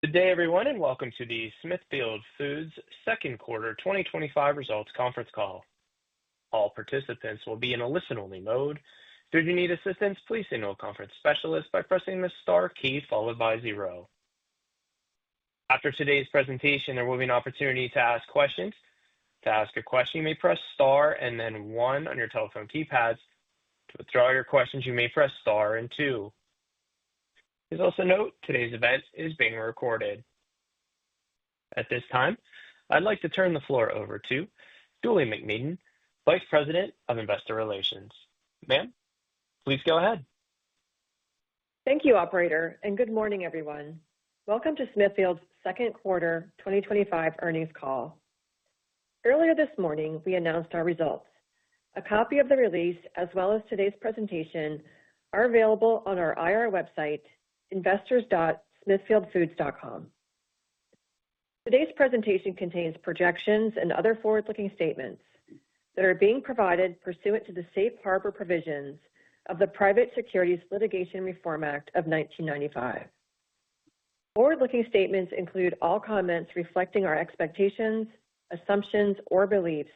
Good day, everyone, and welcome to the Smithfield Foods Second Quarter 2025 Results Conference Call. All participants will be in a listen-only mode. Should you need assistance, please signal a conference specialist by pressing the star key followed by zero. After today's presentation, there will be an opportunity to ask questions. To ask a question, you may press star and then one on your telephone keypads. To withdraw your questions, you may press star and two. Please also note today's event is being recorded. At this time, I'd like to turn the floor over to Julie McMeekin, Vice President of Investor Relations. Ma'am, please go ahead. Thank you, Operator, and good morning, everyone. Welcome to Smithfield's Second Quarter 2025 Earnings Call. Earlier this morning, we announced our results. A copy of the release, as well as today's presentation, are available on our IR website, investors.smithfieldfoods.com. Today's presentation contains projections and other forward-looking statements that are being provided pursuant to the Safe Harbor provisions of the Private Securities Litigation Reform Act of 1995. Forward-looking statements include all comments reflecting our expectations, assumptions, or beliefs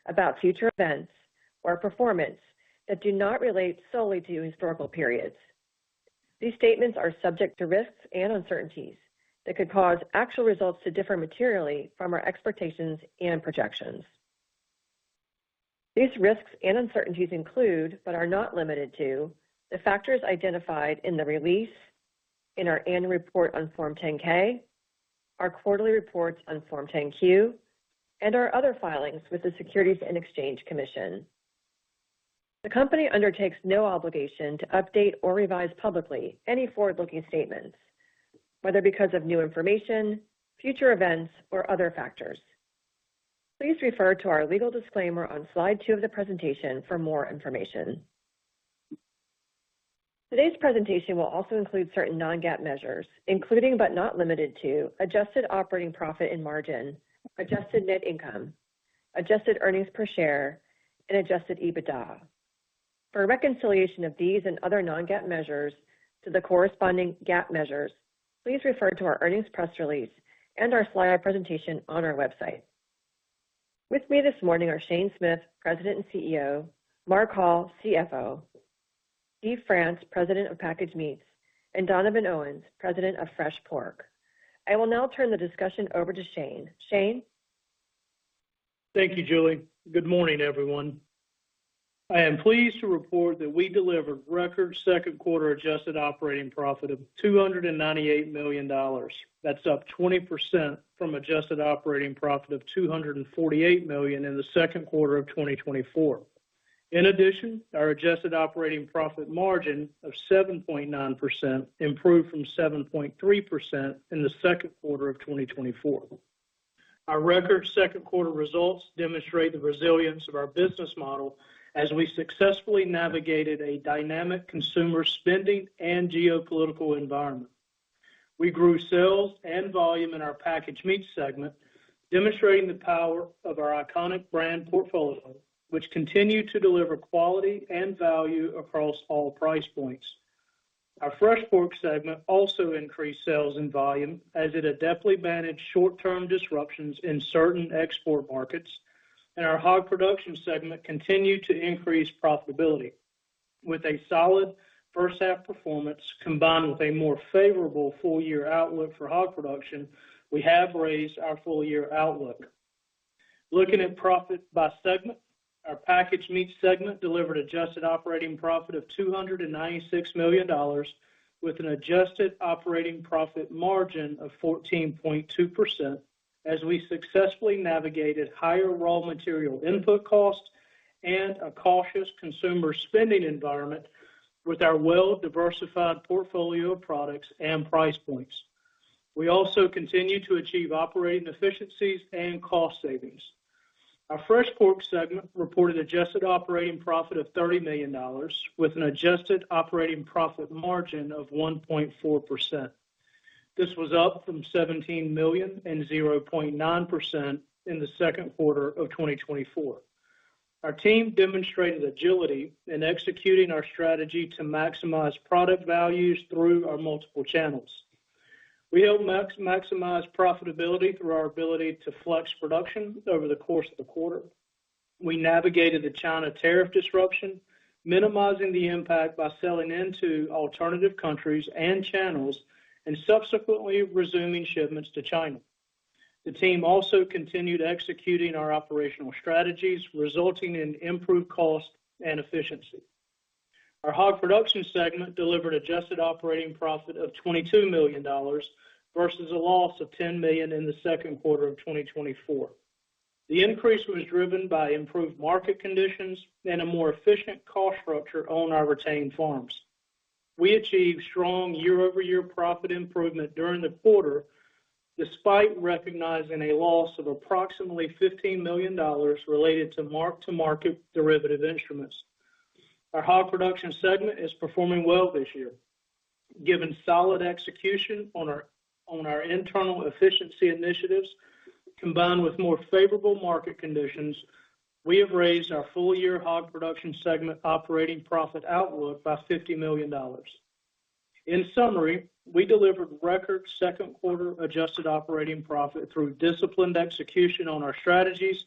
about future events or performance that do not relate solely to historical periods. These statements are subject to risks and uncertainties that could cause actual results to differ materially from our expectations and projections. These risks and uncertainties include, but are not limited to, the factors identified in the release, in our annual report on Form 10-K, our quarterly reports on Form 10-Q, and our other filings with the Securities and Exchange Commission. The company undertakes no obligation to update or revise publicly any forward-looking statements, whether because of new information, future events, or other factors. Please refer to our legal disclaimer on slide 2 of the presentation for more information. Today's presentation will also include certain non-GAAP measures, including but not limited to adjusted operating profit and margin, adjusted net income, adjusted earnings per share, and adjusted EBITDA. For a reconciliation of these and other non-GAAP measures to the corresponding GAAP measures, please refer to our earnings press release and our slide presentation on our website. With me this morning are Shane Smith, President and CEO, Mark Hall, CFO, Steve France, President of Packaged Meats, and Donovan Owens, President of Fresh Pork. I will now turn the discussion over to Shane. Shane? Thank you, Julie. Good morning, everyone. I am pleased to report that we delivered record second quarter adjusted operating profit of $298 million. That's up 20% from adjusted operating profit of $248 million in the second quarter of 2024. In addition, our adjusted operating profit margin of 7.9% improved from 7.3% in the second quarter of 2024. Our record second quarter results demonstrate the resilience of our business model as we successfully navigated a dynamic consumer spending and geopolitical environment. We grew sales and volume in our packaged meats segment, demonstrating the power of our iconic brand portfolio, which continued to deliver quality and value across all price points. Our fresh pork segment also increased sales and volume as it adeptly managed short-term disruptions in certain export markets, and our hog production segment continued to increase profitability. With a solid first half performance combined with a more favorable full-year outlook for hog production, we have raised our full-year outlook. Looking at profit by segment, our packaged meats segment delivered adjusted operating profit of $296 million with an adjusted operating profit margin of 14.2%. As we successfully navigated higher raw material input costs and a cautious consumer spending environment with our well-diversified portfolio of products and price points. We also continue to achieve operating efficiencies and cost savings. Our fresh pork segment reported adjusted operating profit of $30 million with an adjusted operating profit margin of 1.4%. This was up from $17 million and 0.9% in the second quarter of 2024. Our team demonstrated agility in executing our strategy to maximize product values through our multiple channels. We help maximize profitability through our ability to flex production over the course of the quarter. We navigated the China tariff disruption, minimizing the impact by selling into alternative countries and channels and subsequently resuming shipments to China. The team also continued executing our operational strategies, resulting in improved cost and efficiency. Our hog production segment delivered adjusted operating profit of $22 million versus a loss of $10 million in the second quarter of 2024. The increase was driven by improved market conditions and a more efficient cost structure on our retained farms. We achieved strong year-over-year profit improvement during the quarter, despite recognizing a loss of approximately $15 million related to mark-to-market derivative instruments. Our hog production segment is performing well this year. Given solid execution on our internal efficiency initiatives, combined with more favorable market conditions, we have raised our full-year hog production segment operating profit outlook by $50 million. In summary, we delivered record second quarter adjusted operating profit through disciplined execution on our strategies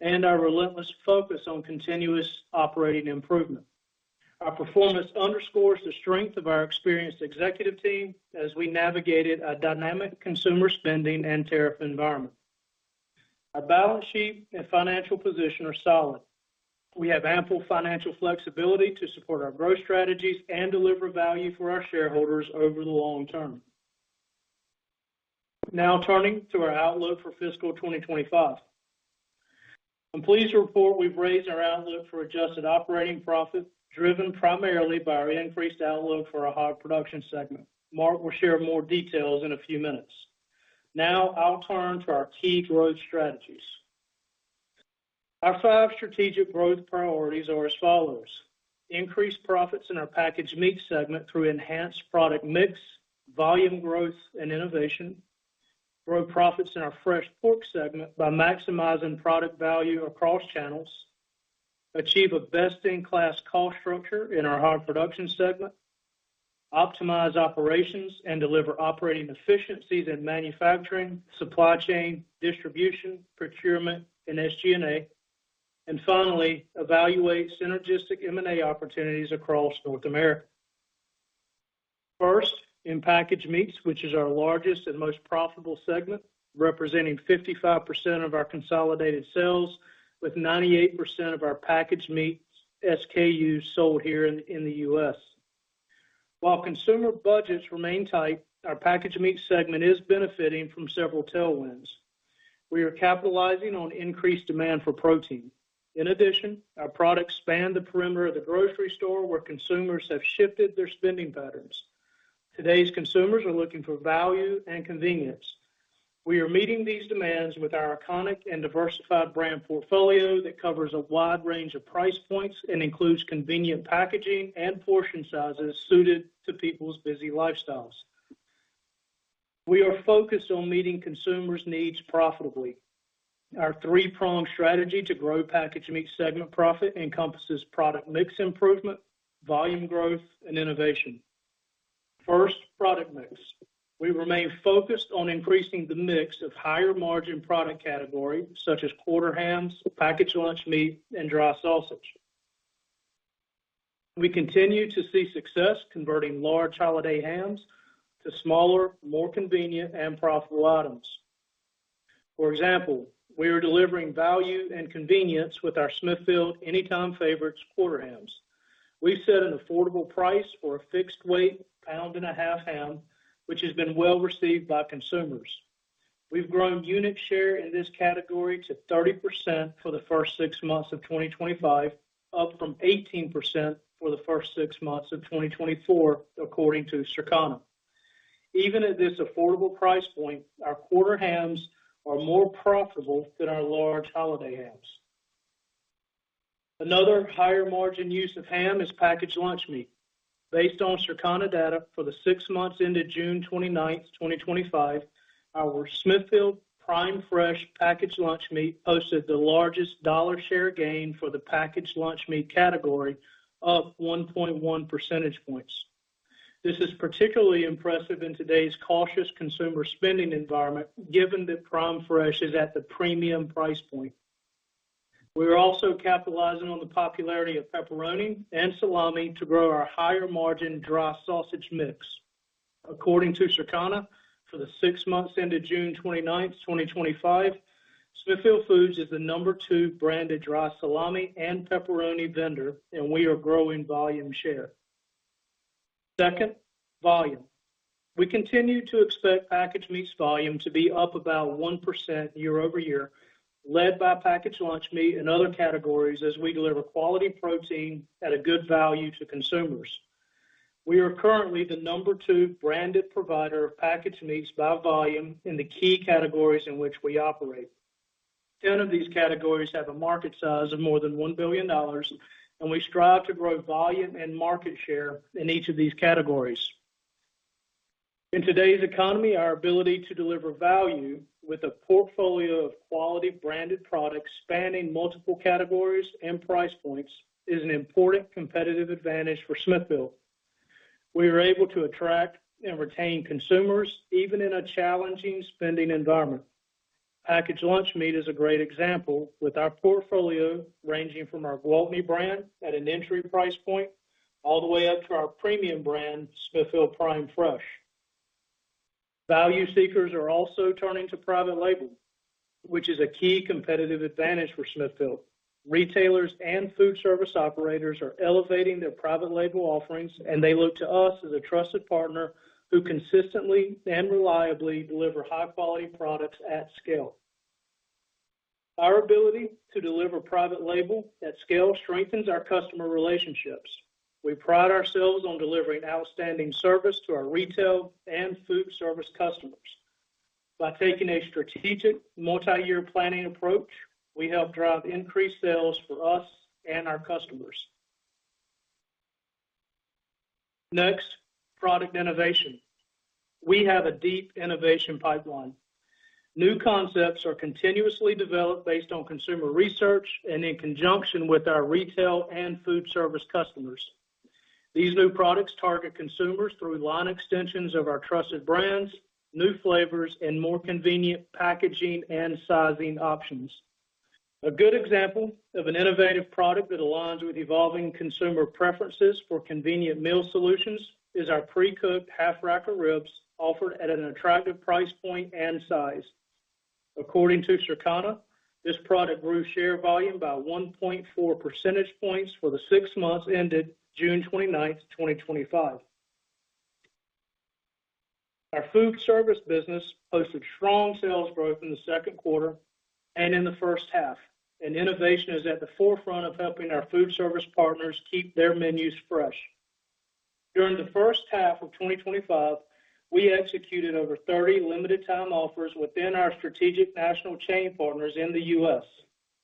and our relentless focus on continuous operating improvement. Our performance underscores the strength of our experienced executive team as we navigated a dynamic consumer spending and tariff environment. Our balance sheet and financial position are solid. We have ample financial flexibility to support our growth strategies and deliver value for our shareholders over the long term. Now turning to our outlook for fiscal 2025. I'm pleased to report we've raised our outlook for adjusted operating profit, driven primarily by our increased outlook for our hog production segment. Mark will share more details in a few minutes. Now I'll turn to our key growth strategies. Our 5 strategic growth priorities are as follows: increase profits in our packaged meat segment through enhanced product mix, volume growth, and innovation; grow profits in our fresh pork segment by maximizing product value across channels; achieve a best-in-class cost structure in our hog production segment; optimize operations and deliver operating efficiencies in manufacturing, supply chain, distribution, procurement, and SG&A; and finally, evaluate synergistic M&A opportunities across North America. First, in packaged meats, which is our largest and most profitable segment, representing 55% of our consolidated sales, with 98% of our packaged meat SKUs sold here in the U.S. While consumer budgets remain tight, our packaged meat segment is benefiting from several tailwinds. We are capitalizing on increased demand for protein. In addition, our products span the perimeter of the grocery store where consumers have shifted their spending patterns. Today's consumers are looking for value and convenience. We are meeting these demands with our iconic and diversified brand portfolio that covers a wide range of price points and includes convenient packaging and portion sizes suited to people's busy lifestyles. We are focused on meeting consumers' needs profitably. Our 3-pronged strategy to grow packaged meat segment profit encompasses product mix improvement, volume growth, and innovation. First, product mix. We remain focused on increasing the mix of higher margin product categories such as quarter hams, packaged lunch meat, and dry sausage. We continue to see success converting large holiday hams to smaller, more convenient, and profitable items. For example, we are delivering value and convenience with our Smithfield Anytime Favorites quarter hams. We've set an affordable price for a fixed weight pound-and-a-half ham, which has been well received by consumers. We've grown unit share in this category to 30% for the first 6 months of 2025, up from 18% for the first 6 months of 2024, according to Circana. Even at this affordable price point, our quarter hams are more profitable than our large holiday hams. Another higher margin use of ham is packaged lunch meat. Based on Circana data for the 6 months ended June 29, 2025, our Smithfield Prime Fresh packaged lunch meat posted the largest dollar share gain for the packaged lunch meat category, up 1.1 percentage points. This is particularly impressive in today's cautious consumer spending environment, given that Prime Fresh is at the premium price point. We are also capitalizing on the popularity of pepperoni and salami to grow our higher margin dry sausage mix. According to Circana, for the 6 months ended June 29, 2025, Smithfield Foods is the #2 branded dry salami and pepperoni vendor, and we are growing volume share. Second, volume. We continue to expect packaged meats volume to be up about 1% year over year, led by packaged lunch meat and other categories as we deliver quality protein at a good value to consumers. We are currently the #2 branded provider of packaged meats by volume in the key categories in which we operate. 10 of these categories have a market size of more than $1 billion, and we strive to grow volume and market share in each of these categories. In today's economy, our ability to deliver value with a portfolio of quality branded products spanning multiple categories and price points is an important competitive advantage for Smithfield. We are able to attract and retain consumers even in a challenging spending environment. Packaged lunch meat is a great example, with our portfolio ranging from our Gwaltney brand at an entry price point all the way up to our premium brand, Smithfield Prime Fresh. Value seekers are also turning to private label, which is a key competitive advantage for Smithfield. Retailers and food service operators are elevating their private label offerings, and they look to us as a trusted partner who consistently and reliably deliver high-quality products at scale. Our ability to deliver private label at scale strengthens our customer relationships. We pride ourselves on delivering outstanding service to our retail and food service customers. By taking a strategic, multi-year planning approach, we help drive increased sales for us and our customers. Next, product innovation. We have a deep innovation pipeline. New concepts are continuously developed based on consumer research and in conjunction with our retail and food service customers. These new products target consumers through line extensions of our trusted brands, new flavors, and more convenient packaging and sizing options. A good example of an innovative product that aligns with evolving consumer preferences for convenient meal solutions is our pre-cooked half-rack of ribs offered at an attractive price point and size. According to Circana, this product grew share volume by 1.4 percentage points for the 6 months ended June 29, 2025. Our food service business posted strong sales growth in the second quarter and in the first half, and innovation is at the forefront of helping our food service partners keep their menus fresh. During the first half of 2025, we executed over 30 limited-time offers within our strategic national chain partners in the U.S.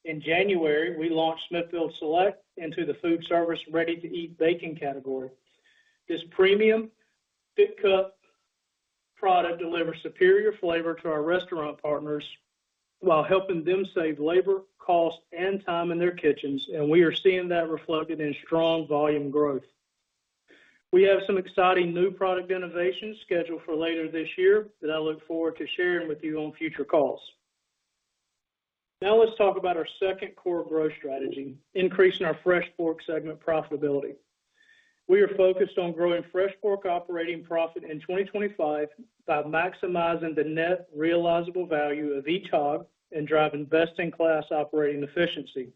In January, we launched Smithfield Select into the food service ready-to-eat bacon category. This premium, thick-cut product delivers superior flavor to our restaurant partners while helping them save labor, cost, and time in their kitchens, and we are seeing that reflected in strong volume growth. We have some exciting new product innovations scheduled for later this year that I look forward to sharing with you on future calls. Now let's talk about our second core growth strategy, increasing our fresh pork segment profitability. We are focused on growing fresh pork operating profit in 2025 by maximizing the net realizable value of each hog and driving best-in-class operating efficiency.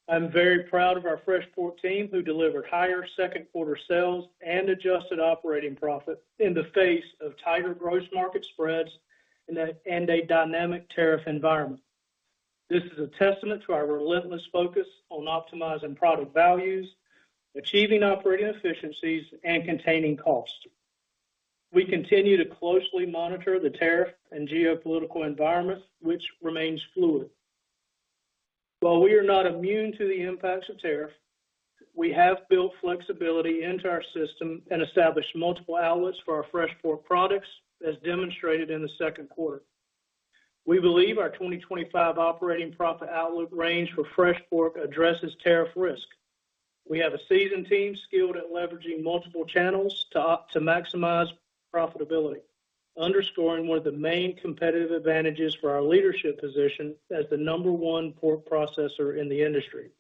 I'm very proud of our fresh pork team who delivered higher second quarter sales and adjusted operating profit in the face of tighter gross market spreads and a dynamic tariff environment. This is a testament to our relentless focus on optimizing product values, achieving operating efficiencies, and containing costs. We continue to closely monitor the tariff and geopolitical environment, which remains fluid. While we are not immune to the impacts of tariff, we have built flexibility into our system and established multiple outlets for our fresh pork products, as demonstrated in the second quarter. We believe our 2025 operating profit outlook range for fresh pork addresses tariff risk. We have a seasoned team skilled at leveraging multiple channels to maximize profitability, underscoring one of the main competitive advantages for our leadership position as the #1 pork processor in the industry.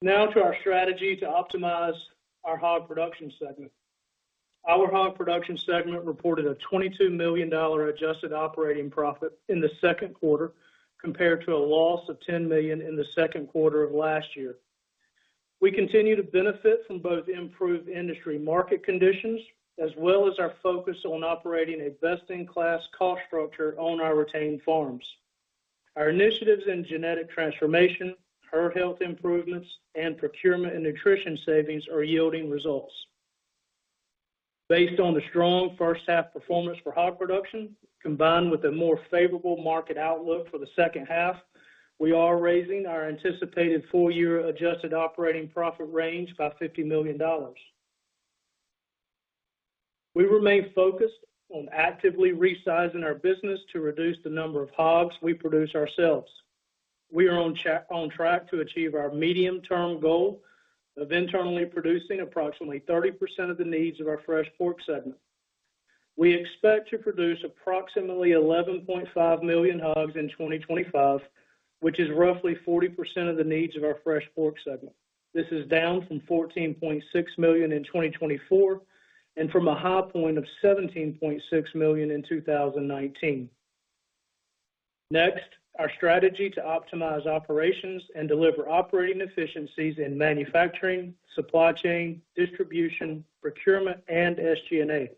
Now to our strategy to optimize our hog production segment. Our hog production segment reported a $22 million adjusted operating profit in the second quarter compared to a loss of $10 million in the second quarter of last year. We continue to benefit from both improved industry market conditions as well as our focus on operating a best-in-class cost structure on our retained farms. Our initiatives in genetic transformation, herd health improvements, and procurement and nutrition savings are yielding results. Based on the strong first half performance for hog production, combined with a more favorable market outlook for the second half, we are raising our anticipated full-year adjusted operating profit range by $50 million. We remain focused on actively resizing our business to reduce the number of hogs we produce ourselves. We are on track to achieve our medium-term goal of internally producing approximately 30% of the needs of our fresh pork segment. We expect to produce approximately 11.5 million hogs in 2025, which is roughly 40% of the needs of our fresh pork segment. This is down from 14.6 million in 2024 and from a high point of 17.6 million in 2019. Next, our strategy to optimize operations and deliver operating efficiencies in manufacturing, supply chain, distribution, procurement, and SG&A.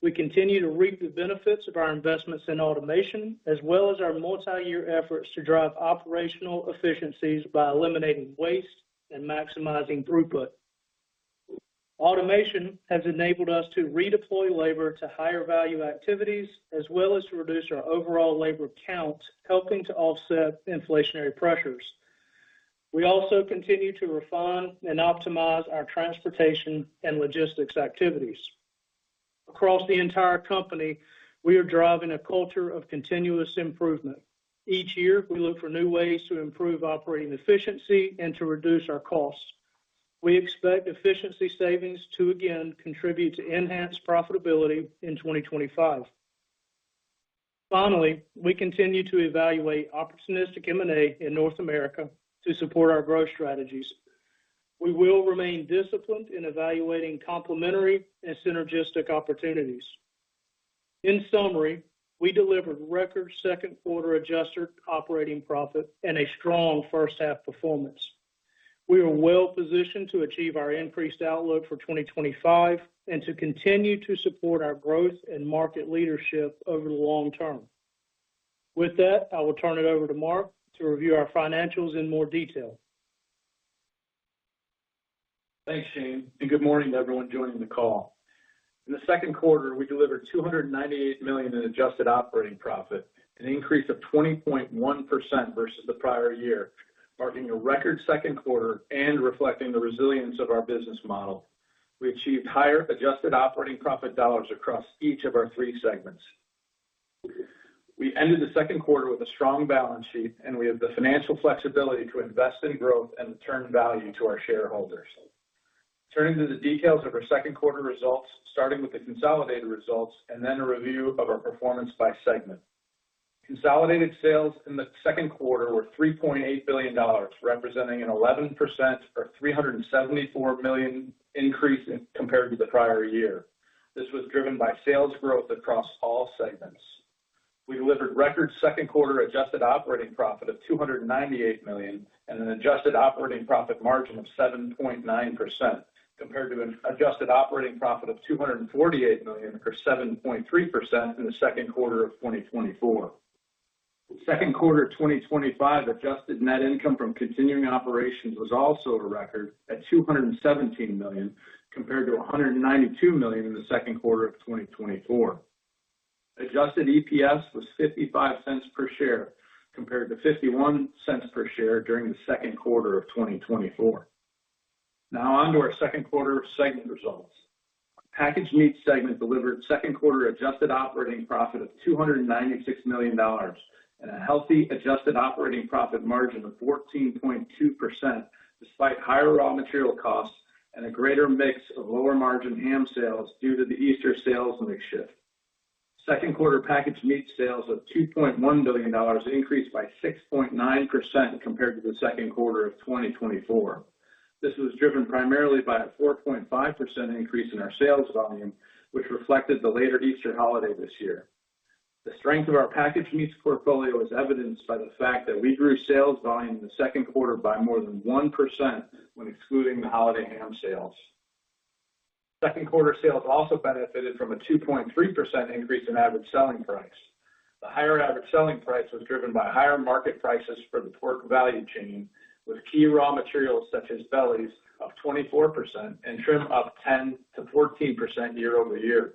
We continue to reap the benefits of our investments in automation, as well as our multi-year efforts to drive operational efficiencies by eliminating waste and maximizing throughput. Automation has enabled us to redeploy labor to higher value activities, as well as to reduce our overall labor count, helping to offset inflationary pressures. We also continue to refine and optimize our transportation and logistics activities. Across the entire company, we are driving a culture of continuous improvement. Each year, we look for new ways to improve operating efficiency and to reduce our costs. We expect efficiency savings to again contribute to enhanced profitability in 2025. Finally, we continue to evaluate opportunistic M&A in North America to support our growth strategies. We will remain disciplined in evaluating complementary and synergistic opportunities. In summary, we delivered record second quarter adjusted operating profit and a strong first half performance. We are well positioned to achieve our increased outlook for 2025 and to continue to support our growth and market leadership over the long term. With that, I will turn it over to Mark to review our financials in more detail. Thanks, Shane, and good morning to everyone joining the call. In the second quarter, we delivered $298 million in adjusted operating profit, an increase of 20.1% versus the prior year, marking a record second quarter and reflecting the resilience of our business model. We achieved higher adjusted operating profit dollars across each of our three segments. We ended the second quarter with a strong balance sheet, and we have the financial flexibility to invest in growth and return value to our shareholders. Turning to the details of our second quarter results, starting with the consolidated results and then a review of our performance by segment. Consolidated sales in the second quarter were $3.8 billion, representing an 11% or $374 million increase compared to the prior year. This was driven by sales growth across all segments. We delivered record second quarter adjusted operating profit of $298 million and an adjusted operating profit margin of 7.9%, compared to an adjusted operating profit of $248 million or 7.3% in the second quarter of 2024. Second quarter 2025 adjusted net income from continuing operations was also a record at $217 million, compared to $192 million in the second quarter of 2024. Adjusted EPS was 55 cents per share, compared to 51 cents per share during the second quarter of 2024. Now on to our second quarter segment results. Packaged meat segment delivered second quarter adjusted operating profit of $296 million and a healthy adjusted operating profit margin of 14.2%, despite higher raw material costs and a greater mix of lower margin ham sales due to the Easter sales mix shift. Second quarter packaged meat sales of $2.1 billion increased by 6.9% compared to the second quarter of 2024. This was driven primarily by a 4.5% increase in our sales volume, which reflected the later Easter holiday this year. The strength of our packaged meats portfolio is evidenced by the fact that we grew sales volume in the second quarter by more than 1% when excluding the holiday ham sales. Second quarter sales also benefited from a 2.3% increase in average selling price. The higher average selling price was driven by higher market prices for the pork value chain, with key raw materials such as bellies up 24% and trim up 10 to 14% year over year.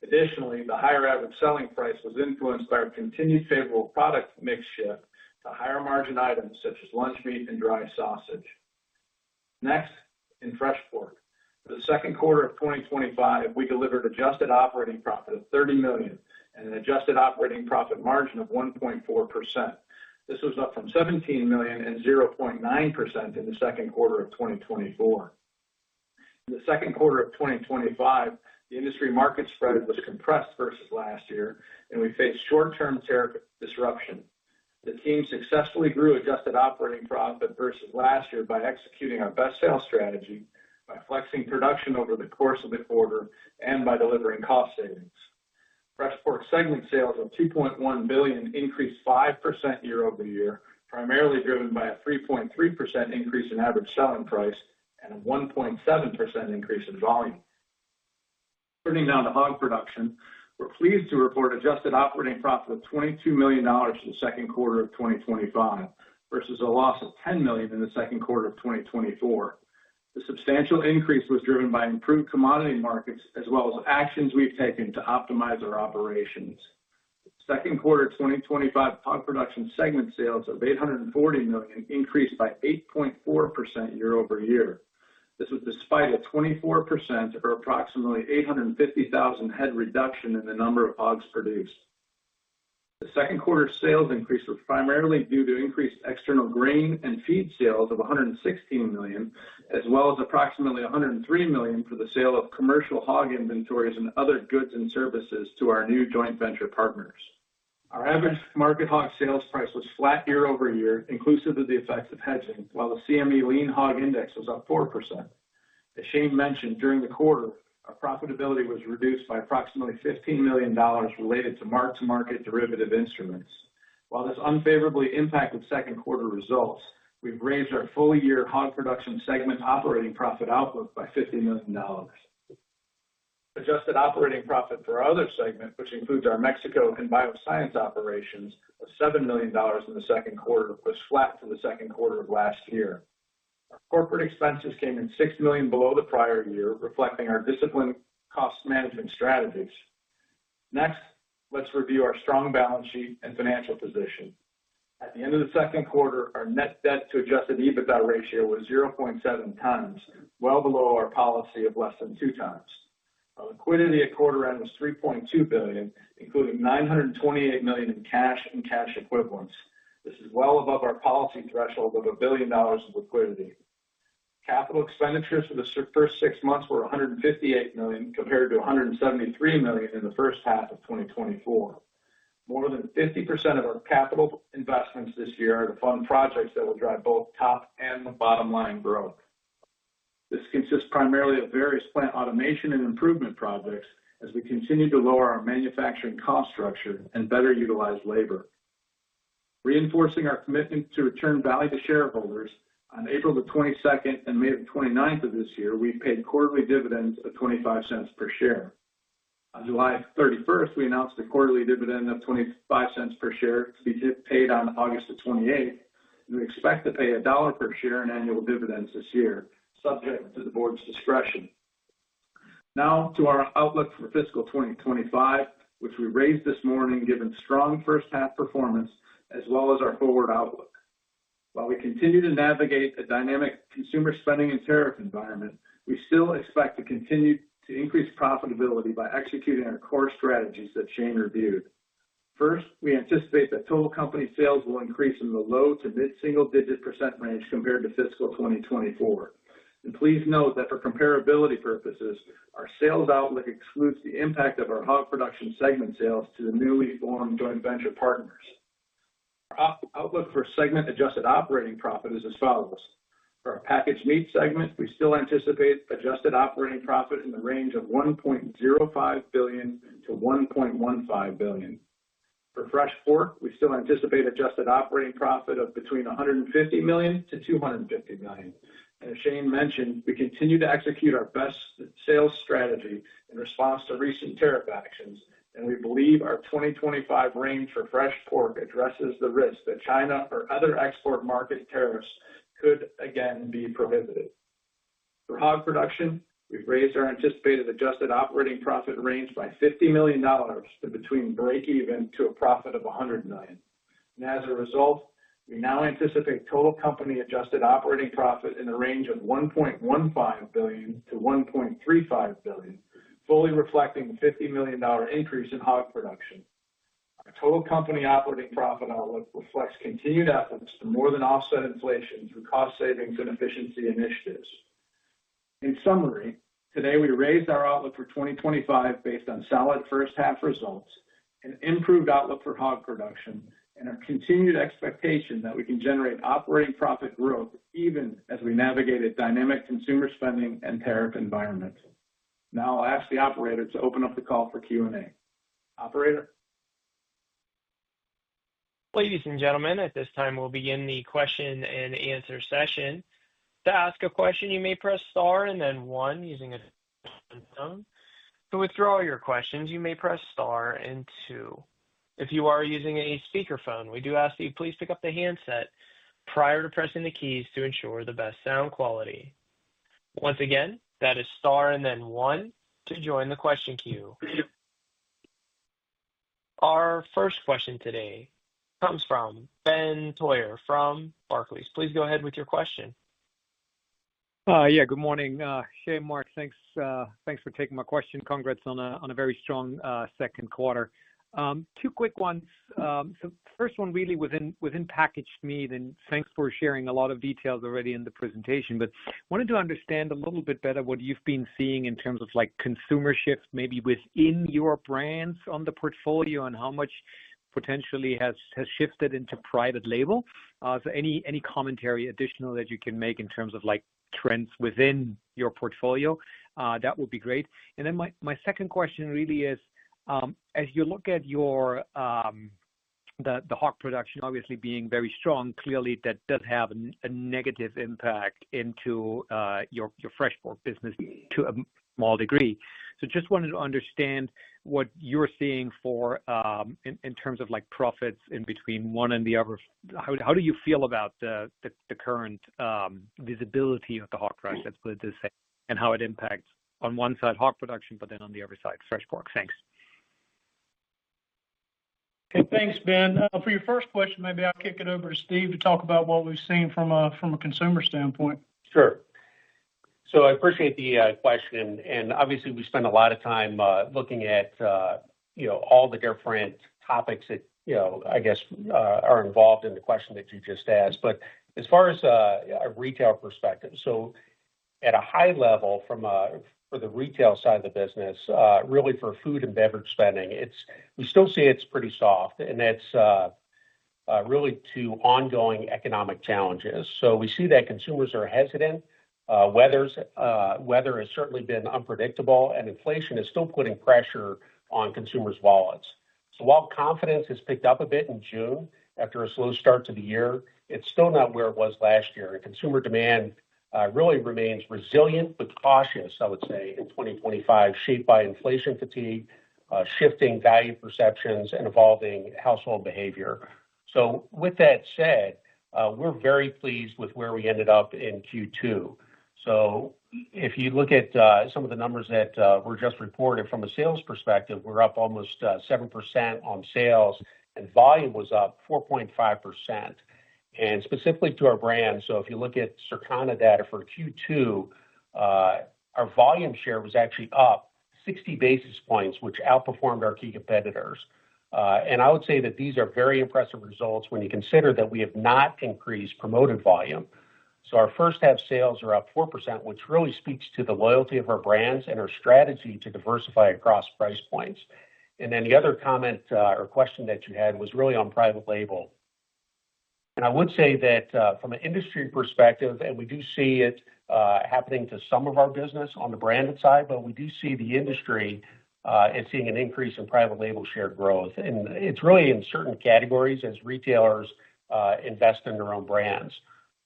Additionally, the higher average selling price was influenced by our continued favorable product mix shift to higher margin items such as lunch meat and dry sausage. Next, in fresh pork. For the second quarter of 2025, we delivered adjusted operating profit of $30 million and an adjusted operating profit margin of 1.4%. This was up from $17 million and 0.9% in the second quarter of 2024. In the second quarter of 2025, the industry market spread was compressed versus last year, and we faced short-term tariff disruption. The team successfully grew adjusted operating profit versus last year by executing our best sales strategy, by flexing production over the course of the quarter, and by delivering cost savings. Fresh pork segment sales of $2.1 billion increased 5% year over year, primarily driven by a 3.3% increase in average selling price and a 1.7% increase in volume. Turning now to hog production, we're pleased to report adjusted operating profit of $22 million for the second quarter of 2025 versus a loss of $10 million in the second quarter of 2024. The substantial increase was driven by improved commodity markets as well as actions we've taken to optimize our operations. Second quarter 2025 hog production segment sales of $840 million increased by 8.4% year over year. This was despite a 24% or approximately 850,000 head reduction in the number of hogs produced. The second quarter sales increase was primarily due to increased external grain and feed sales of $116 million, as well as approximately $103 million for the sale of commercial hog inventories and other goods and services to our new joint venture partners. Our average market hog sales price was flat year over year, inclusive of the effects of hedging, while the CME lean hog index was up 4%. As Shane mentioned, during the quarter, our profitability was reduced by approximately $15 million related to mark-to-market derivative instruments. While this unfavorably impacted second quarter results, we've raised our full-year hog production segment operating profit outlook by $50 million. Adjusted operating profit for our other segment, which includes our Mexico and bioscience operations, of $7 million in the second quarter, was flat to the second quarter of last year. Our corporate expenses came in $6 million below the prior year, reflecting our disciplined cost management strategies. Next, let's review our strong balance sheet and financial position. At the end of the second quarter, our net debt to adjusted EBITDA ratio was 0.7 times, well below our policy of less than 2 times. Our liquidity at quarter end was $3.2 billion, including $928 million in cash and cash equivalents. This is well above our policy threshold of $1 billion of liquidity. Capital expenditures for the first 6 months were $158 million compared to $173 million in the first half of 2024. More than 50% of our capital investments this year are to fund projects that will drive both top and bottom line growth. This consists primarily of various plant automation and improvement projects as we continue to lower our manufacturing cost structure and better utilize labor. Reinforcing our commitment to return value to shareholders, on April the 22nd and May the 29th of this year, we paid quarterly dividends of 25 cents per share. On July 31st, we announced a quarterly dividend of 25 cents per share to be paid on August the 28th, and we expect to pay $1 per share in annual dividends this year, subject to the board's discretion. Now to our outlook for fiscal 2025, which we raised this morning given strong first half performance as well as our forward outlook. While we continue to navigate a dynamic consumer spending and tariff environment, we still expect to continue to increase profitability by executing our core strategies that Shane reviewed. First, we anticipate that total company sales will increase in the low to mid-single-digit % range compared to fiscal 2024. And please note that for comparability purposes, our sales outlook excludes the impact of our hog production segment sales to the newly formed joint venture partners. Our outlook for segment adjusted operating profit is as follows. For our packaged meat segment, we still anticipate adjusted operating profit in the range of $1.05 billion to $1.15 billion. For fresh pork, we still anticipate adjusted operating profit of between $150 million to $250 million. And as Shane mentioned, we continue to execute our best sales strategy in response to recent tariff actions, and we believe our 2025 range for fresh pork addresses the risk that China or other export market tariffs could again be prohibited. For hog production, we've raised our anticipated adjusted operating profit range by $50 million to between break-even to a profit of $100 million. And as a result, we now anticipate total company adjusted operating profit in the range of $1.15 billion to $1.35 billion, fully reflecting the $50 million increase in hog production. Our total company operating profit outlook reflects continued efforts to more than offset inflation through cost savings and efficiency initiatives. In summary, today we raised our outlook for 2025 based on solid first half results, an improved outlook for hog production, and our continued expectation that we can generate operating profit growth even as we navigate a dynamic consumer spending and tariff environment. Now I'll ask the operator to open up the call for Q&A. Operator? Ladies and gentlemen, at this time we'll begin the question and answer session. To ask a question, you may press star and then one using a phone. To withdraw your questions, you may press star and two. If you are using a speakerphone, we do ask that you please pick up the handset prior to pressing the keys to ensure the best sound quality. Once again, that is star and then one to join the question queue. Our first question today comes from Ben Toyer from Barclays. Please go ahead with your question. Yeah, good morning. Shane, Mark, thanks for taking my question. Congrats on a very strong second quarter. Two quick ones. So first one really within packaged meat, and thanks for sharing a lot of details already in the presentation, but wanted to understand a little bit better what you've been seeing in terms of like consumer shift maybe within your brands on the portfolio and how much potentially has shifted into private label. So any commentary additional that you can make in terms of like trends within your portfolio, that would be great. And then my second question really is, as you look at your the hog production obviously being very strong, clearly that does have a negative impact into your fresh pork business to a small degree. So just wanted to understand what you're seeing for in terms of like profits in between one and the other. How do you feel about the current visibility of the hog price, let's put it this way, and how it impacts on one side hog production, but then on the other side fresh pork? Thanks. Okay, thanks, Ben. For your first question, maybe I'll kick it over to Steve to talk about what we've seen from a consumer standpoint. Sure. So I appreciate the question, and obviously we spend a lot of time looking at all the different topics that I guess are involved in the question that you just asked. But as far as a retail perspective, so at a high level for the retail side of the business, really for food and beverage spending, we still see it's pretty soft, and that's really to ongoing economic challenges. So we see that consumers are hesitant. Weather has certainly been unpredictable, and inflation is still putting pressure on consumers' wallets. So while confidence has picked up a bit in June after a slow start to the year, it's still not where it was last year. And consumer demand really remains resilient but cautious, I would say, in 2025, shaped by inflation fatigue, shifting value perceptions, and evolving household behavior. So with that said, we're very pleased with where we ended up in Q2. So if you look at some of the numbers that were just reported from a sales perspective, we're up almost 7% on sales, and volume was up 4.5%. And specifically to our brand, so if you look at Circana data for Q2, our volume share was actually up 60 basis points, which outperformed our key competitors. And I would say that these are very impressive results when you consider that we have not increased promoted volume. So our first half sales are up 4%, which really speaks to the loyalty of our brands and our strategy to diversify across price points. And then the other comment or question that you had was really on private label. And I would say that from an industry perspective, and we do see it happening to some of our business on the branded side, but we do see the industry is seeing an increase in private label share growth. And it's really in certain categories as retailers invest in their own brands.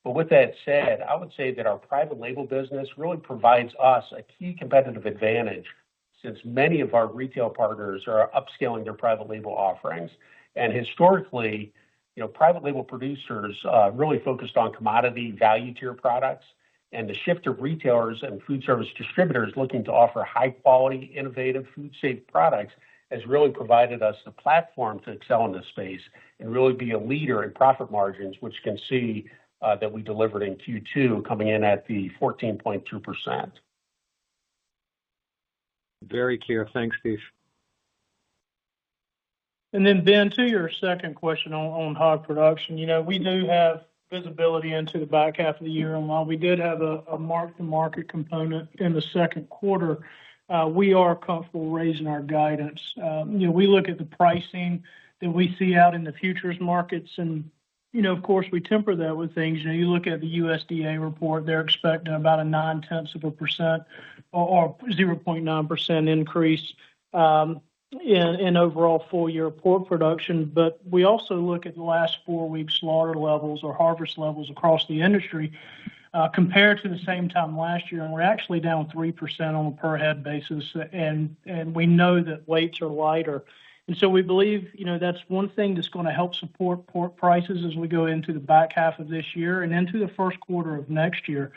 But with that said, I would say that our private label business really provides us a key competitive advantage since many of our retail partners are upscaling their private label offerings. And historically, private label producers really focused on commodity value tier products, and the shift of retailers and food service distributors looking to offer high quality, innovative, food safe products has really provided us the platform to excel in this space and really be a leader in profit margins, which you can see that we delivered in Q2 coming in at the 14.2%. Very clear. Thanks, Steve. And then, Ben, to your second question on hog production, we do have visibility into the back half of the year. And while we did have a mark-to-market component in the second quarter, we are comfortable raising our guidance. We look at the pricing that we see out in the futures markets, and of course, we temper that with things. You look at the USDA report; they're expecting about a 0.9% or 0.9% increase in overall full-year pork production. But we also look at the last 4 weeks slaughter levels or harvest levels across the industry compared to the same time last year, and we're actually down 3% on a per head basis. And we know that weights are lighter. And so we believe, that's one thing that's going to help support pork prices as we go into the back half of this year and into the first quarter of next year.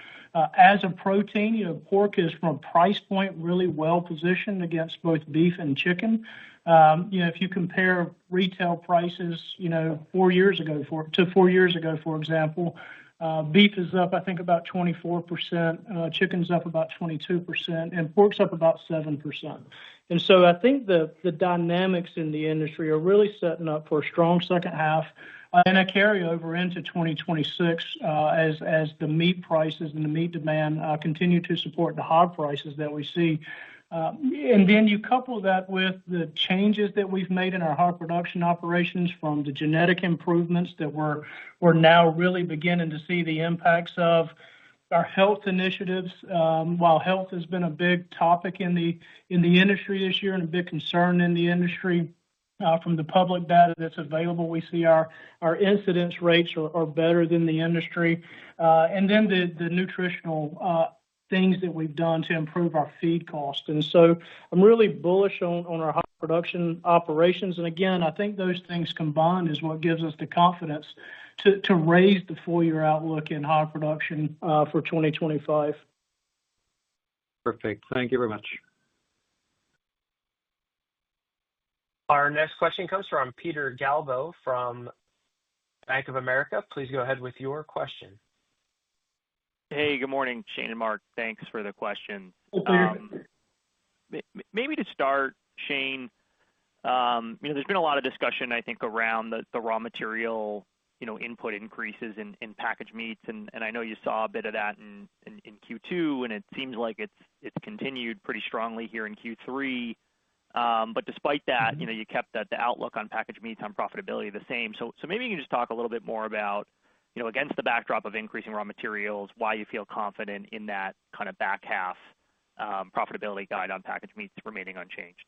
As a protein, pork is from a price point really well positioned against both beef and chicken. If you compare retail prices, 4 years ago, for example, beef is up, I think, about 24%, chicken's up about 22%, and pork's up about 7%. And so I think the dynamics in the industry are really setting up for a strong second half and a carryover into 2026 as the meat prices and the meat demand continue to support the hog prices that we see. And then you couple that with the changes that we've made in our hog production operations, from the genetic improvements that we're now really beginning to see the impacts of. Our health initiatives, while health has been a big topic in the industry this year and a big concern in the industry, from the public data that's available, we see our incidence rates are better than the industry. And then the nutritional things that we've done to improve our feed cost. And so I'm really bullish on our hog production operations. And again, I think those things combined is what gives us the confidence to raise the full-year outlook in hog production for 2025. Perfect. Thank you very much. Our next question comes from Peter Galbo from Bank of America. Please go ahead with your question. Hey, good morning, Shane and Mark. Thanks for the question. Maybe to start, Shane, there's been a lot of discussion, I think, around the raw material input increases in packaged meats, and I know you saw a bit of that in Q2, and it seems like it's continued pretty strongly here in Q3. But despite that, you kept the outlook on packaged meats on profitability the same. So maybe you can just talk a little bit more about, against the backdrop of increasing raw materials, why you feel confident in that kind of back half profitability guide on packaged meats remaining unchanged.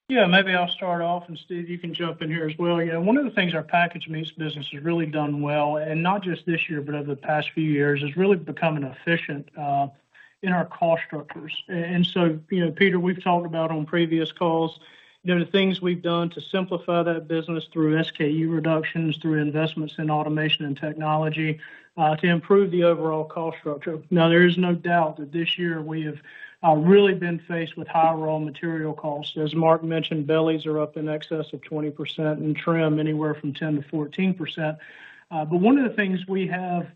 Yeah, maybe I'll start off, and Steve, you can jump in here as well. One of the things our packaged meats business has really done well, and not just this year, but over the past few years, is really becoming efficient in our cost structures. And so, Peter, we've talked about on previous calls, the things we've done to simplify that business through SKU reductions, through investments in automation and technology, to improve the overall cost structure. Now, there is no doubt that this year we have really been faced with high raw material costs. As Mark mentioned, bellies are up in excess of 20% and trim anywhere from 10 to 14%. But one of the things we have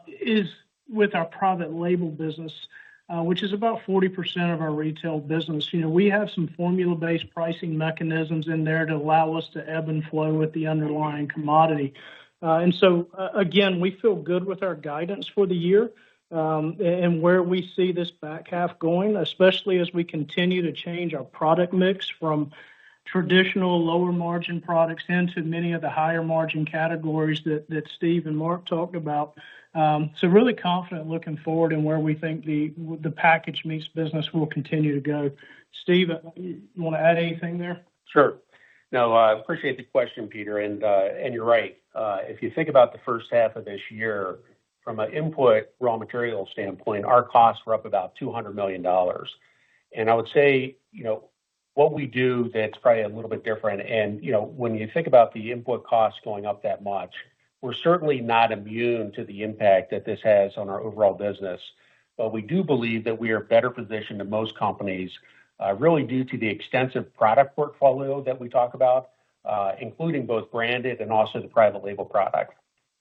is with our private label business, which is about 40% of our retail business. We have some formula-based pricing mechanisms in there to allow us to ebb and flow with the underlying commodity. Again, we feel good with our guidance for the year and where we see this back half going, especially as we continue to change our product mix from traditional lower margin products into many of the higher margin categories that Steve and Mark talked about. Really confident looking forward and where we think the packaged meats business will continue to go. Steve, you want to add anything there? Sure. No, I appreciate the question, Peter. And you're right. If you think about the first half of this year, from an input raw material standpoint, our costs were up about $200 million. And I would say, what we do that's probably a little bit different. And, when you think about the input costs going up that much, we're certainly not immune to the impact that this has on our overall business. But we do believe that we are better positioned than most companies, really due to the extensive product portfolio that we talk about, including both branded and also the private label product.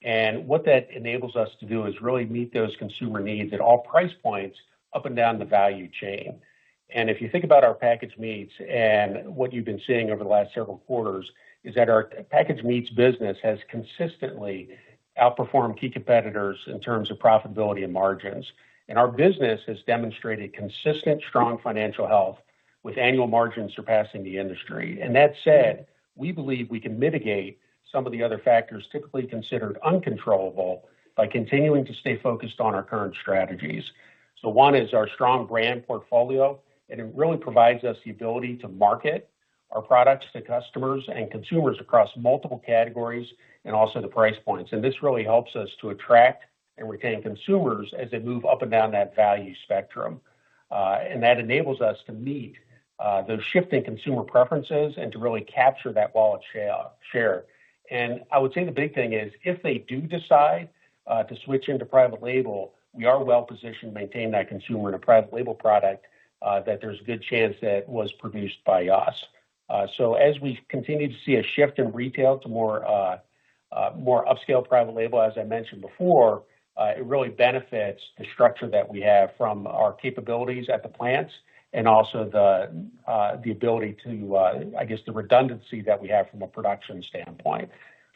And what that enables us to do is really meet those consumer needs at all price points up and down the value chain. And if you think about our packaged meats and what you've been seeing over the last several quarters, is that our packaged meats business has consistently outperformed key competitors in terms of profitability and margins. And our business has demonstrated consistent, strong financial health with annual margins surpassing the industry. And that said, we believe we can mitigate some of the other factors typically considered uncontrollable by continuing to stay focused on our current strategies. So one is our strong brand portfolio, and it really provides us the ability to market our products to customers and consumers across multiple categories and also the price points. And this really helps us to attract and retain consumers as they move up and down that value spectrum. And that enables us to meet those shifting consumer preferences and to really capture that wallet share. And I would say the big thing is if they do decide to switch into private label, we are well positioned to maintain that consumer in a private label product that there's a good chance that was produced by us. So as we continue to see a shift in retail to more upscale private label, as I mentioned before, it really benefits the structure that we have from our capabilities at the plants and also the ability to, the redundancy that we have from a production standpoint.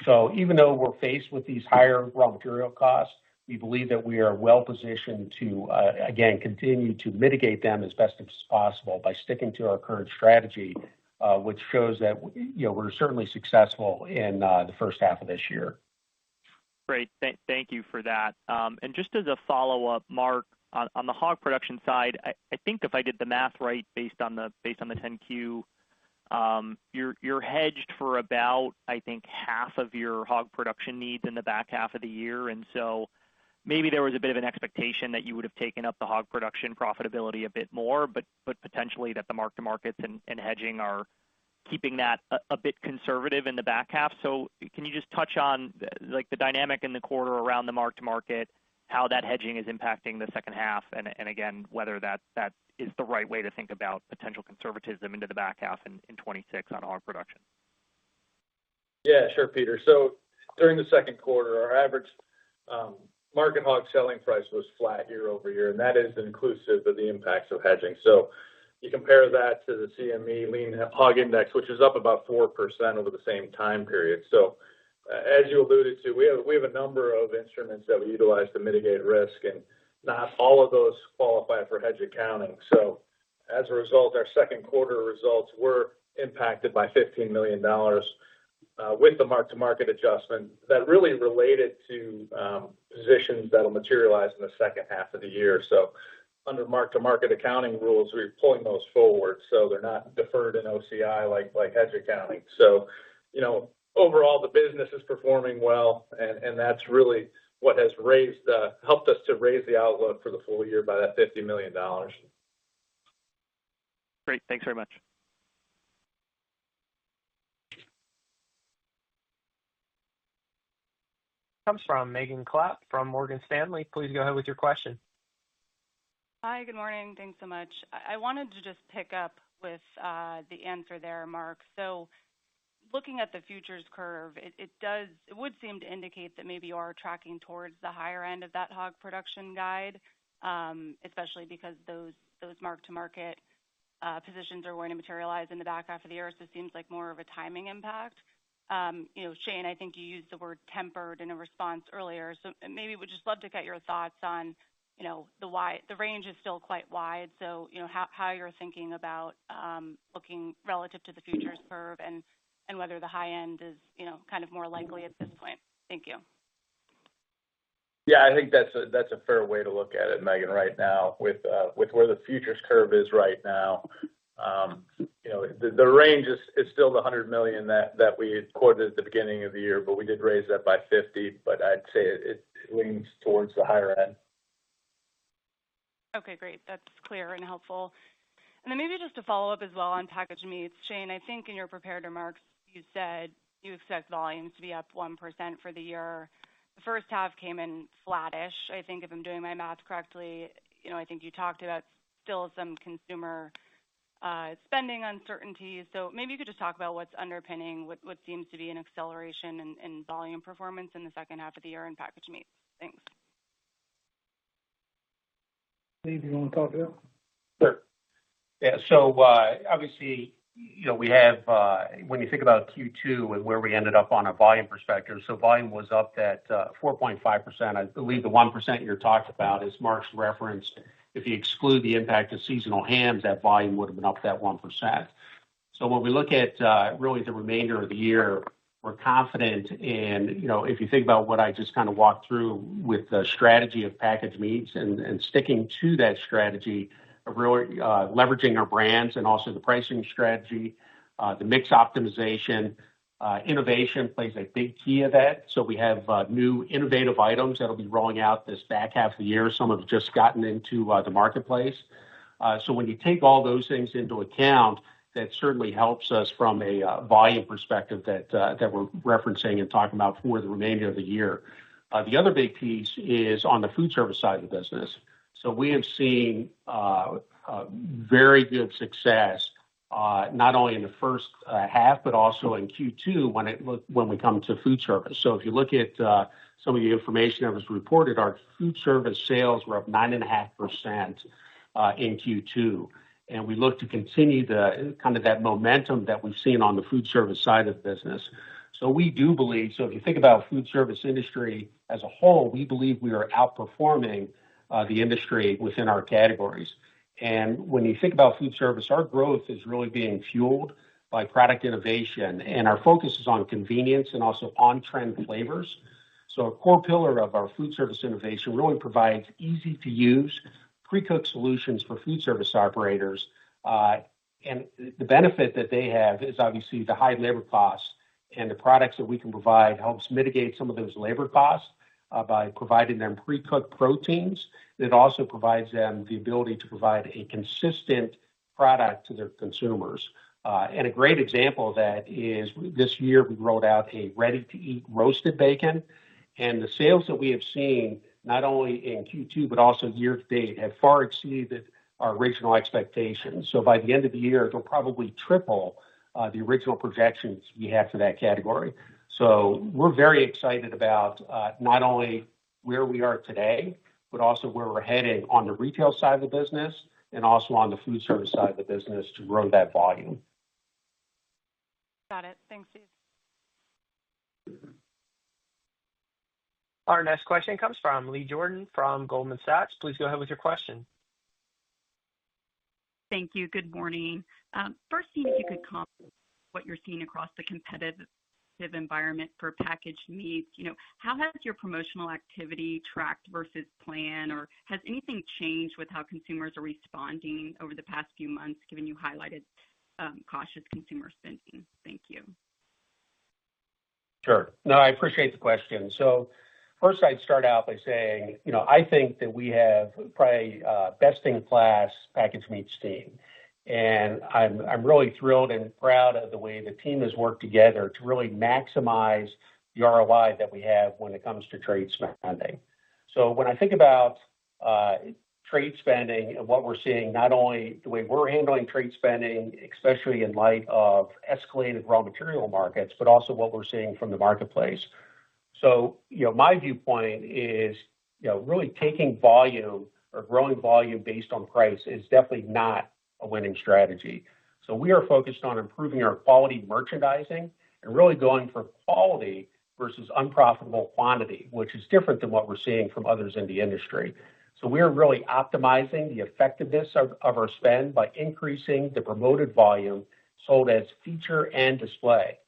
So even though we're faced with these higher raw material costs, we believe that we are well positioned to, again, continue to mitigate them as best as possible by sticking to our current strategy, which shows that, we're certainly successful in the first half of this year. Great. Thank you for that. And just as a follow-up, Mark, on the hog production side, I think if I did the math right based on the 10Q, you're hedged for about, I think, half of your hog production needs in the back half of the year. And so maybe there was a bit of an expectation that you would have taken up the hog production profitability a bit more, but potentially that the mark-to-markets and hedging are keeping that a bit conservative in the back half. So can you just touch on the dynamic in the quarter around the mark-to-market, how that hedging is impacting the second half, and again, whether that is the right way to think about potential conservatism into the back half in 26 on hog production? Yeah, sure, Peter. So during the second quarter, our average market hog selling price was flat year over year, and that is inclusive of the impacts of hedging. So you compare that to the CME lean hog index, which is up about 4% over the same time period. So as you alluded to, we have a number of instruments that we utilize to mitigate risk, and not all of those qualify for hedge accounting. So as a result, our second quarter results were impacted by $15 million with the mark-to-market adjustment that really related to positions that will materialize in the second half of the year. So under mark-to-market accounting rules, we're pulling those forward, so they're not deferred in OCI like hedge accounting. So, overall, the business is performing well, and that's really what has helped us to raise the outlook for the full year by that $50 million. Great. Thanks very much. Comes from Megan Clapp from Morgan Stanley. Please go ahead with your question. Hi, good morning. Thanks so much. I wanted to just pick up with the answer there, Mark. So looking at the futures curve, it would seem to indicate that maybe you are tracking towards the higher end of that hog production guide. especially because those mark-to-market positions are going to materialize in the back half of the year. So it seems like more of a timing impact. Shane, I think you used the word tempered in a response earlier. So maybe we'd just love to get your thoughts on, the range is still quite wide. So, how you're thinking about looking relative to the futures curve and whether the high end is, kind of more likely at this point. Thank you. Yeah, I think that's a fair way to look at it, Megan, right now with where the futures curve is right now. The range is still the 100 million that we had quoted at the beginning of the year, but we did raise that by 50, but I'd say it leans towards the higher end. Okay, great. That's clear and helpful. And then maybe just to follow up as well on packaged meats, Shane, I think in your prepared remarks, you said you expect volumes to be up 1% for the year. The first half came in flattish. I think if I'm doing my math correctly, I think you talked about still some consumer spending uncertainty. So maybe you could just talk about what's underpinning what seems to be an acceleration in volume performance in the second half of the year in packaged meats. Thanks. Steve, you want to talk about? Sure. Yeah. So obviously, we have when you think about Q2 and where we ended up on a volume perspective. So volume was up at 4.5%. I believe the 1% you're talking about is Mark's reference. If you exclude the impact of seasonal hams, that volume would have been up that 1%. So when we look at really the remainder of the year, we're confident in, if you think about what I just kind of walked through with the strategy of packaged meats and sticking to that strategy of really leveraging our brands and also the pricing strategy, the mix optimization, innovation plays a big key of that. So we have new innovative items that'll be rolling out this back half of the year. Some have just gotten into the marketplace. So when you take all those things into account, that certainly helps us from a volume perspective that we're referencing and talking about for the remainder of the year. The other big piece is on the food service side of the business. So we have seen very good success, not only in the first half, but also in Q2 when we come to food service. So if you look at some of the information that was reported, our food service sales were up 9.5% in Q2. And we look to continue the kind of that momentum that we've seen on the food service side of the business. So we do believe, so if you think about food service industry as a whole, we believe we are outperforming the industry within our categories. And when you think about food service, our growth is really being fueled by product innovation, and our focus is on convenience and also on-trend flavors. So a core pillar of our food service innovation really provides easy-to-use, pre-cooked solutions for food service operators. And the benefit that they have is obviously the high labor costs, and the products that we can provide helps mitigate some of those labor costs by providing them pre-cooked proteins. It also provides them the ability to provide a consistent product to their consumers. And a great example of that is this year we rolled out a ready-to-eat roasted bacon, and the sales that we have seen not only in Q2 but also year to date have far exceeded our original expectations. So by the end of the year, it'll probably triple the original projections we had for that category. So we're very excited about not only where we are today, but also where we're heading on the retail side of the business and also on the food service side of the business to grow that volume. Got it. Thanks, Steve. Our next question comes from Lee Jordan from Goldman Sachs. Please go ahead with your question. Thank you. Good morning. First, Steve, if you could comment what you're seeing across the competitive environment for packaged meats. How has your promotional activity tracked versus plan, or has anything changed with how consumers are responding over the past few months, given you highlighted cautious consumer spending? Thank you. Sure. No, I appreciate the question. So first, I'd start out by saying, I think that we have probably best-in-class packaged meats team. And I'm really thrilled and proud of the way the team has worked together to really maximize the ROI that we have when it comes to trade spending. So when I think about trade spending and what we're seeing, not only the way we're handling trade spending, especially in light of escalated raw material markets, but also what we're seeing from the marketplace. So, my viewpoint is, really taking volume or growing volume based on price is definitely not a winning strategy. So we are focused on improving our quality merchandising and really going for quality versus unprofitable quantity, which is different than what we're seeing from others in the industry. So we are really optimizing the effectiveness of our spend by increasing the promoted volume sold as feature and display.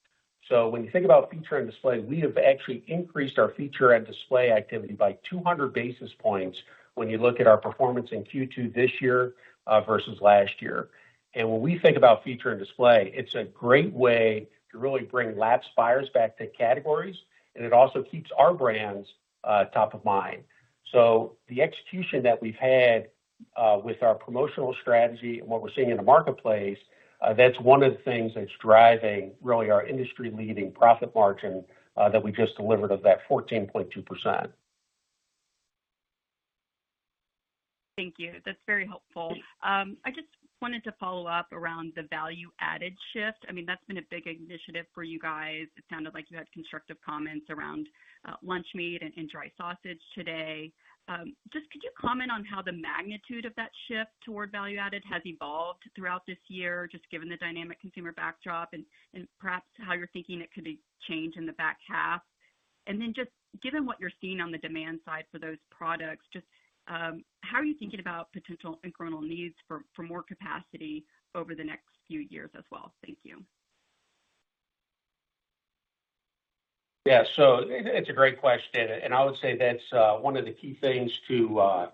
So when you think about feature and display, we have actually increased our feature and display activity by 200 basis points when you look at our performance in Q2 this year versus last year. And when we think about feature and display, it's a great way to really bring lapsed buyers back to categories, and it also keeps our brands top of mind. So the execution that we've had with our promotional strategy and what we're seeing in the marketplace, that's one of the things that's driving really our industry-leading profit margin that we just delivered of that 14.2%. Thank you. That's very helpful. I just wanted to follow up around the value-added shift. I mean, that's been a big initiative for you guys. It sounded like you had constructive comments around lunch meat and dry sausage today. Just could you comment on how the magnitude of that shift toward value-added has evolved throughout this year, just given the dynamic consumer backdrop, and perhaps how you're thinking it could change in the back half? And then just given what you're seeing on the demand side for those products, just how are you thinking about potential incremental needs for more capacity over the next few years as well? Thank you. Yeah, so it's a great question, and I would say that's one of the key things to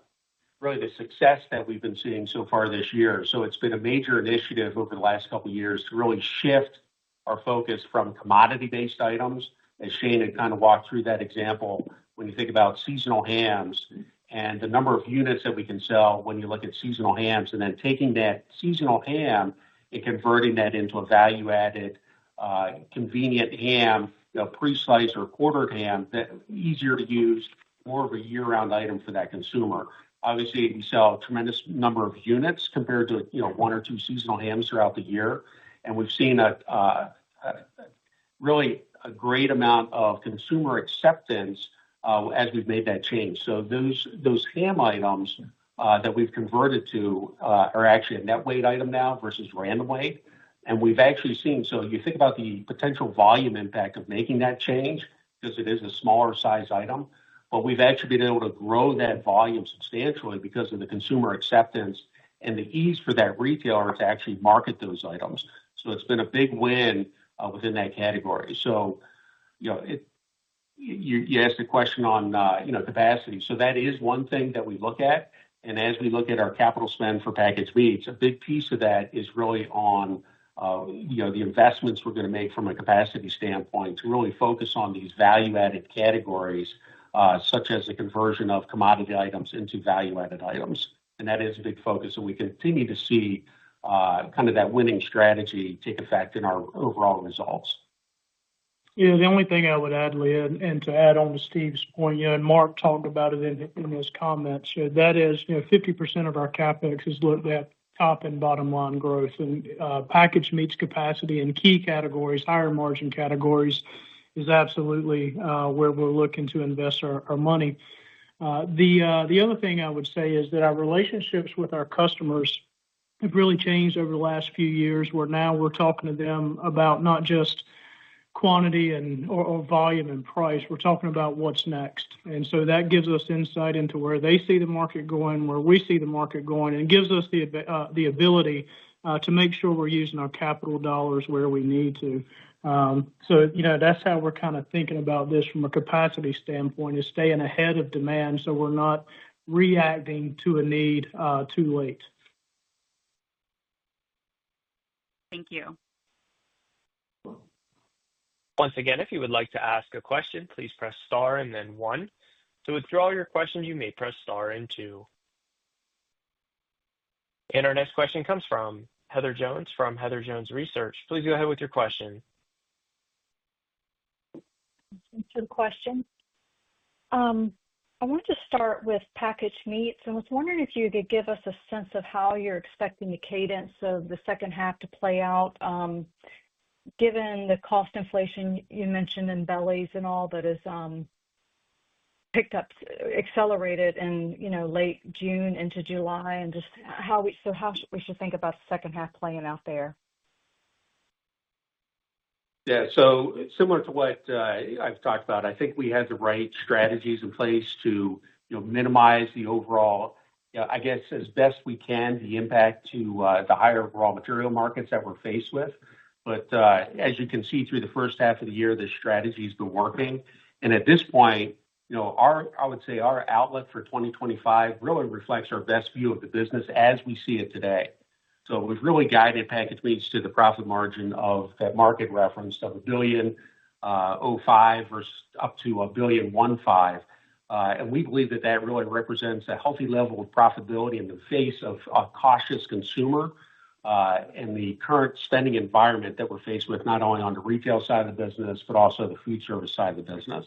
really the success that we've been seeing so far this year. So it's been a major initiative over the last couple of years to really shift our focus from commodity-based items, as Shane had kind of walked through that example, when you think about seasonal hams and the number of units that we can sell when you look at seasonal hams, and then taking that seasonal ham and converting that into a value-added, convenient ham, pre-sliced or quartered ham, that easier to use, more of a year-round item for that consumer. Obviously, we sell a tremendous number of units compared to one or two seasonal hams throughout the year, and we've seen really a great amount of consumer acceptance as we've made that change. So those ham items that we've converted to are actually a net weight item now versus random weight. And we've actually seen, so you think about the potential volume impact of making that change, because it is a smaller size item, but we've actually been able to grow that volume substantially because of the consumer acceptance and the ease for that retailer to actually market those items. So it's been a big win within that category. So, you asked a question on, capacity. So that is one thing that we look at. And as we look at our capital spend for packaged meats, a big piece of that is really on the investments we're going to make from a capacity standpoint to really focus on these value-added categories, such as the conversion of commodity items into value-added items. And that is a big focus, and we continue to see kind of that winning strategy take effect in our overall results. Yeah, the only thing I would add, Leah, and to add on to Steve's point, and Mark talked about it in his comments, that is, 50% of our CapEx is looked at top and bottom line growth, and packaged meats capacity in key categories, higher margin categories, is absolutely where we're looking to invest our money. The other thing I would say is that our relationships with our customers have really changed over the last few years, where now we're talking to them about not just quantity or volume and price. We're talking about what's next. And so that gives us insight into where they see the market going, where we see the market going, and gives us the ability to make sure we're using our capital dollars where we need to. So, that's how we're kind of thinking about this from a capacity standpoint, is staying ahead of demand so we're not reacting to a need too late. Thank you. Once again, if you would like to ask a question, please press star and then one. To withdraw your question, you may press star and two. And our next question comes from Heather Jones from Heather Jones Research. Please go ahead with your question. Thanks for the question. I wanted to start with packaged meats, and was wondering if you could give us a sense of how you're expecting the cadence of the second half to play out, given the cost inflation you mentioned in bellies and all that is picked up, accelerated in, late June into July, and just how we should think about the second half playing out there. Yeah. So similar to what I've talked about, I think we had the right strategies in place to minimize the overall, I guess, as best we can, the impact to the higher raw material markets that we're faced with. But as you can see through the first half of the year, the strategy's been working. And at this point, I would say our outlook for 2025 really reflects our best view of the business as we see it today. So we've really guided packaged meats to the profit margin of that market reference of $1.05 versus up to $1.15 billion. And we believe that really represents a healthy level of profitability in the face of a cautious consumer and the current spending environment that we're faced with, not only on the retail side of the business, but also the food service side of the business.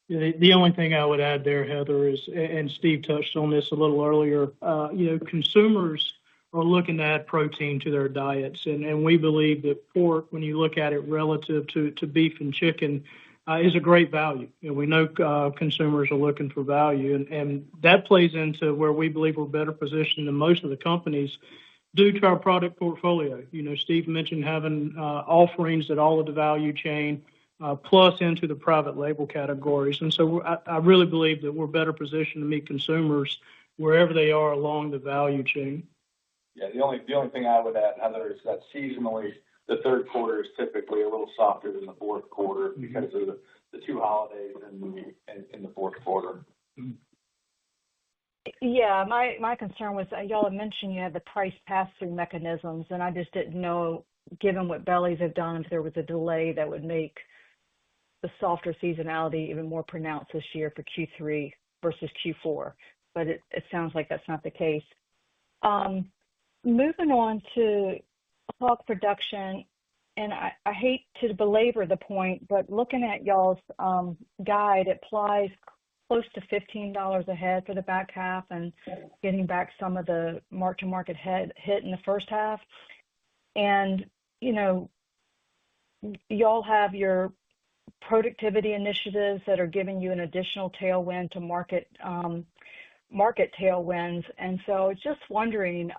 The only thing I would add there, Heather, is, and Steve touched on this a little earlier, consumers are looking to add protein to their diets. And we believe that pork, when you look at it relative to beef and chicken, is a great value. We know consumers are looking for value, and that plays into where we believe we're better positioned than most of the companies due to our product portfolio. Steve mentioned having offerings at all of the value chain, plus into the private label categories. And so I really believe that we're better positioned to meet consumers wherever they are along the value chain. Yeah, the only thing I would add, Heather, is that seasonally, the third quarter is typically a little softer than the fourth quarter because of the two holidays in the fourth quarter. Yeah, my concern was y'all had mentioned you had the price pass-through mechanisms, and I just didn't know, given what bellies have done, if there was a delay that would make the softer seasonality even more pronounced this year for Q3 versus Q4. But it sounds like that's not the case. Moving on to hog production, and I hate to belabor the point, but looking at y'all's guide, it applies close to $15 a head for the back half and getting back some of the mark-to-market hit in the first half. And, y'all have your productivity initiatives that are giving you an additional tailwind to market tailwinds. And so just wondering,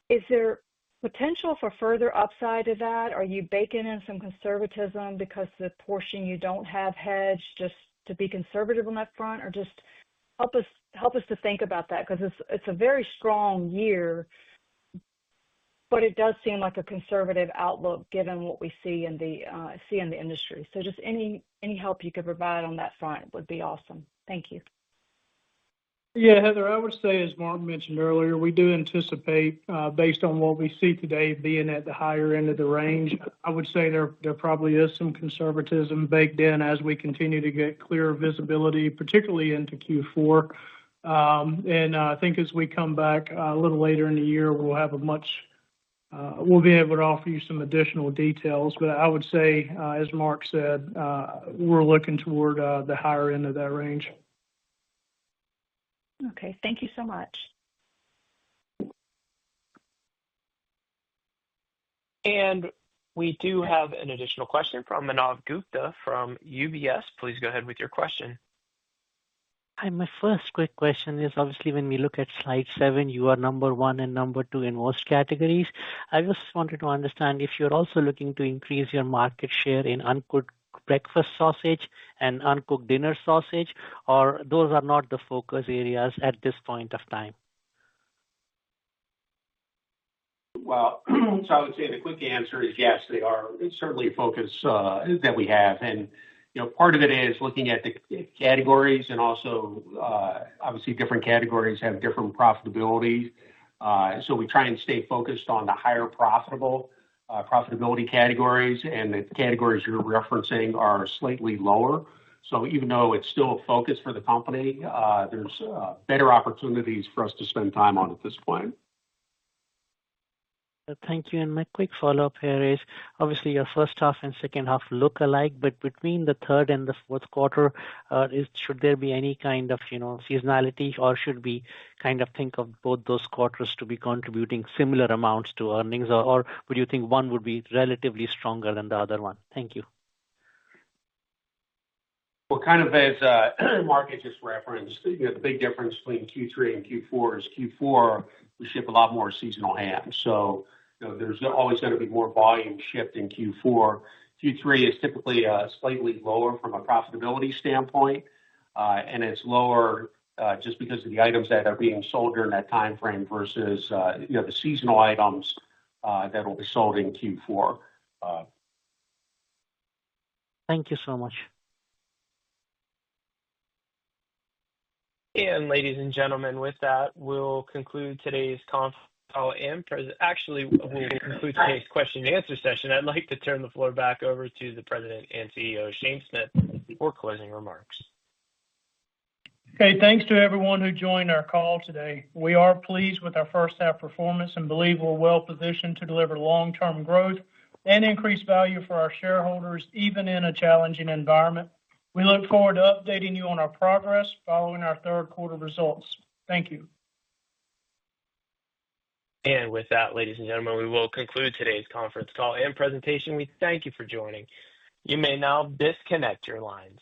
is there potential for further upside to that? Are you baking in some conservatism because the portion you don't have hedged, just to be conservative on that front, or just help us to think about that? Because it's a very strong year, but it does seem like a conservative outlook given what we see in the industry. So just any help you could provide on that front would be awesome. Thank you. Yeah, Heather, I would say, as Mark mentioned earlier, we do anticipate, based on what we see today, being at the higher end of the range. I would say there probably is some conservatism baked in as we continue to get clearer visibility, particularly into Q4. And I think as we come back a little later in the year, we'll be able to offer you some additional details. But I would say, as Mark said, we're looking toward the higher end of that range. Okay, thank you so much. And we do have an additional question from Manav Gupta from UBS. Please go ahead with your question. Hi, my first quick question is, obviously, when we look at slide 7, you are number 1 and number 2 in most categories. I just wanted to understand if you're also looking to increase your market share in uncooked breakfast sausage and uncooked dinner sausage, or those are not the focus areas at this point of time? Well, so I would say the quick answer is yes, they are. It's certainly a focus that we have. And, part of it is looking at the categories, and also, obviously, different categories have different profitability. So we try and stay focused on the higher profitability categories, and the categories you're referencing are slightly lower. So even though it's still a focus for the company, there's better opportunities for us to spend time on at this point. Thank you. And my quick follow-up here is, obviously, your first half and second half look alike, but between the third and the fourth quarter, should there be any kind of, seasonality, or should we kind of think of both those quarters to be contributing similar amounts to earnings, or would you think one would be relatively stronger than the other one? Thank you. Well, kind of as Mark had just referenced, the big difference between Q3 and Q4 is Q4, we ship a lot more seasonal hams. So, there's always going to be more volume shipped in Q4. Q3 is typically slightly lower from a profitability standpoint, and it's lower just because of the items that are being sold during that time frame versus the seasonal items that will be sold in Q4. Thank you so much. And ladies and gentlemen, with that, we'll conclude today's conference call and actually, we'll conclude today's question and answer session. I'd like to turn the floor back over to the President and CEO, Shane Smith, for closing remarks. Okay, thanks to everyone who joined our call today. We are pleased with our first half performance and believe we're well positioned to deliver long-term growth and increase value for our shareholders, even in a challenging environment. We look forward to updating you on our progress following our third quarter results. Thank you. And with that, ladies and gentlemen, we will conclude today's conference call and presentation. We thank you for joining. You may now disconnect your lines.